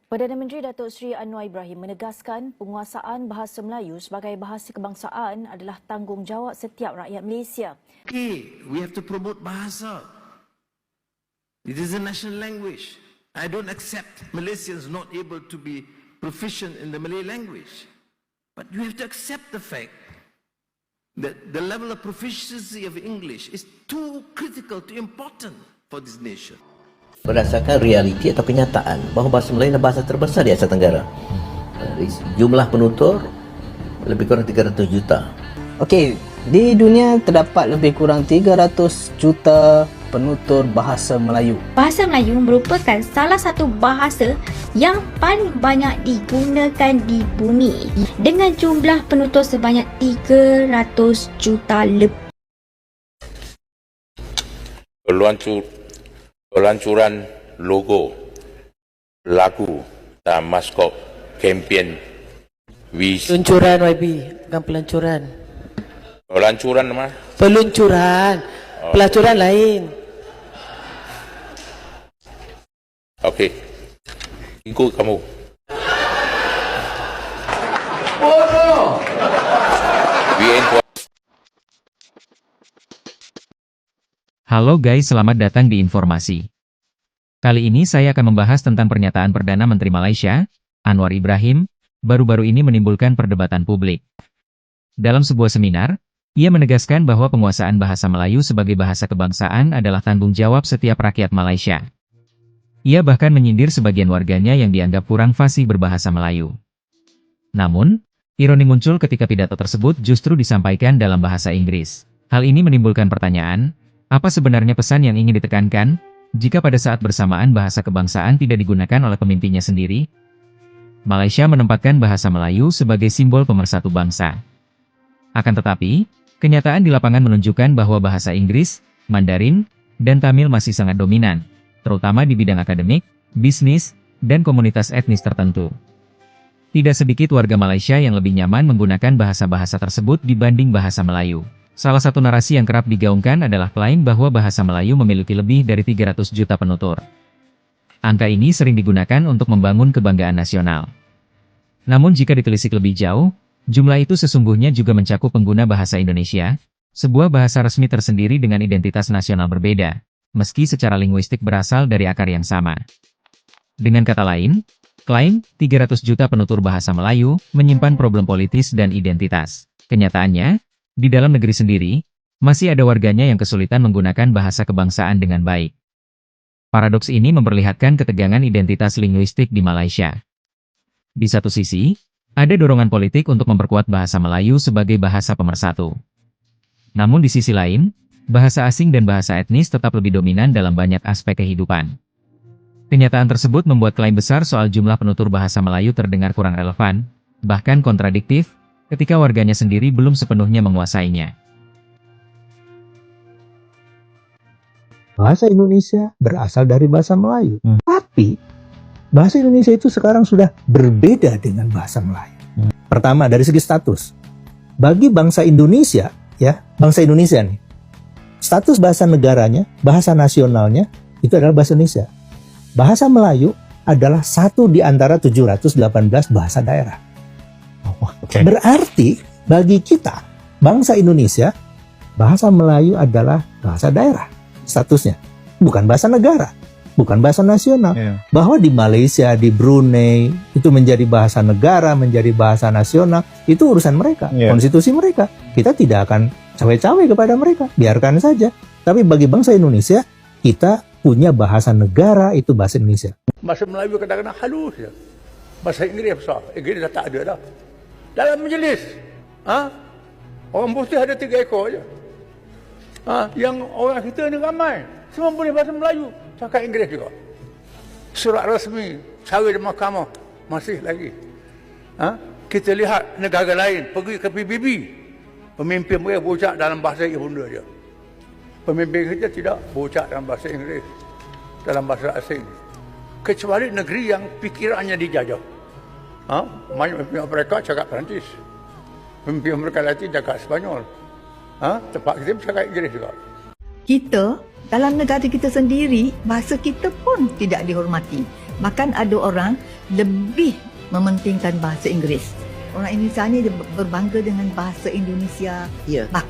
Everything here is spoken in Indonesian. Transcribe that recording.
Perdana Menteri Datuk Seri Anwar Ibrahim menegaskan penguasaan bahasa Melayu sebagai bahasa kebangsaan adalah tanggungjawab setiap rakyat Malaysia. Okay, we have to promote bahasa. It is a national language. I don't accept Malaysians not able to be proficient in the Malay language. But you have to accept the fact that the level of proficiency of English is too critical, too important for this nation. Berdasarkan realiti atau kenyataan bahawa bahasa Melayu adalah bahasa terbesar di Asia Tenggara. Jumlah penutur lebih kurang 300 juta. Okey, di dunia terdapat lebih kurang 300 juta penutur bahasa Melayu. Bahasa Melayu merupakan salah satu bahasa yang paling banyak digunakan di bumi dengan jumlah penutur sebanyak 300 juta lebih. Peluncuran logo, lagu dan maskot kempen peluncuran YB, bukan pelancuran. Peluncuran apa? Peluncuran. Pelacuran lain. Okey. Ikut kamu. Halo guys, selamat datang di informasi. Kali ini saya akan membahas tentang pernyataan Perdana Menteri Malaysia, Anwar Ibrahim, baru-baru ini menimbulkan perdebatan publik. Dalam sebuah seminar, ia menegaskan bahwa penguasaan bahasa Melayu sebagai bahasa kebangsaan adalah tanggung jawab setiap rakyat Malaysia. Ia bahkan menyindir sebagian warganya yang dianggap kurang fasih berbahasa Melayu. Namun, ironi muncul ketika pidato tersebut justru disampaikan dalam bahasa Inggris. Hal ini menimbulkan pertanyaan, apa sebenarnya pesan yang ingin ditekankan, jika pada saat bersamaan bahasa kebangsaan tidak digunakan oleh pemimpinnya sendiri? Malaysia menempatkan bahasa Melayu sebagai simbol pemersatu bangsa. Akan tetapi, kenyataan di lapangan menunjukkan bahwa bahasa Inggris, Mandarin, dan Tamil masih sangat dominan, terutama di bidang akademik, bisnis, dan komunitas etnis tertentu. Tidak sedikit warga Malaysia yang lebih nyaman menggunakan bahasa-bahasa tersebut dibanding bahasa Melayu. Salah satu narasi yang kerap digaungkan adalah klaim bahwa bahasa Melayu memiliki lebih dari 300 juta penutur. Angka ini sering digunakan untuk membangun kebanggaan nasional. Namun jika ditelisik lebih jauh, jumlah itu sesungguhnya juga mencakup pengguna bahasa Indonesia, sebuah bahasa resmi tersendiri dengan identitas nasional berbeda, meski secara linguistik berasal dari akar yang sama. Dengan kata lain, klaim 300 juta penutur bahasa Melayu menyimpan problem politis dan identitas. Kenyataannya, di dalam negeri sendiri, masih ada warganya yang kesulitan menggunakan bahasa kebangsaan dengan baik. Paradoks ini memperlihatkan ketegangan identitas linguistik di Malaysia. Di satu sisi, ada dorongan politik untuk memperkuat bahasa Melayu sebagai bahasa pemersatu. Namun di sisi lain, bahasa asing dan bahasa etnis tetap lebih dominan dalam banyak aspek kehidupan. Kenyataan tersebut membuat klaim besar soal jumlah penutur bahasa Melayu terdengar kurang relevan, bahkan kontradiktif, ketika warganya sendiri belum sepenuhnya menguasainya. Bahasa Indonesia berasal dari bahasa Melayu. Tapi, bahasa Indonesia itu sekarang sudah berbeda dengan bahasa Melayu. Pertama, dari segi status. Bagi bangsa Indonesia, ya, bangsa Indonesia nih, status bahasa negaranya, bahasa nasionalnya, itu adalah bahasa Indonesia. Bahasa Melayu adalah satu di antara 718 bahasa daerah. Berarti bagi kita, bangsa Indonesia, bahasa Melayu adalah bahasa daerah statusnya. Bukan bahasa negara, bukan bahasa nasional. Bahwa di Malaysia, di Brunei, itu menjadi bahasa negara, menjadi bahasa nasional, itu urusan mereka, konstitusi mereka. Kita tidak akan cawe-cawe kepada mereka, biarkan saja. Tapi bagi bangsa Indonesia, kita punya bahasa negara, itu bahasa Indonesia. Bahasa Melayu kadang-kadang halus ya. Bahasa Inggeris besar. Inggeris dah tak ada dah. Dalam majlis, orang putih ada 3 ekor je. Yang orang kita ni ramai, semua boleh bahasa Melayu, cakap Inggeris juga. Surat rasmi, cara di mahkamah, masih lagi. Kita lihat negara lain, pergi ke PBB, pemimpin mereka berucap dalam bahasa ibunda dia. Pemimpin kita tidak berucap dalam bahasa Inggeris, dalam bahasa asing. Kecuali negeri yang fikirannya dijajah. Banyak pemimpin mereka cakap Perancis. Pemimpin mereka Latin cakap Sepanyol. Tempat kita cakap Inggeris juga. Kita, dalam negara kita sendiri, bahasa kita pun tidak dihormati. Bahkan ada orang lebih mementingkan bahasa Inggris. Orang Indonesia ni dia berbangga dengan bahasa Indonesia Ya. baku.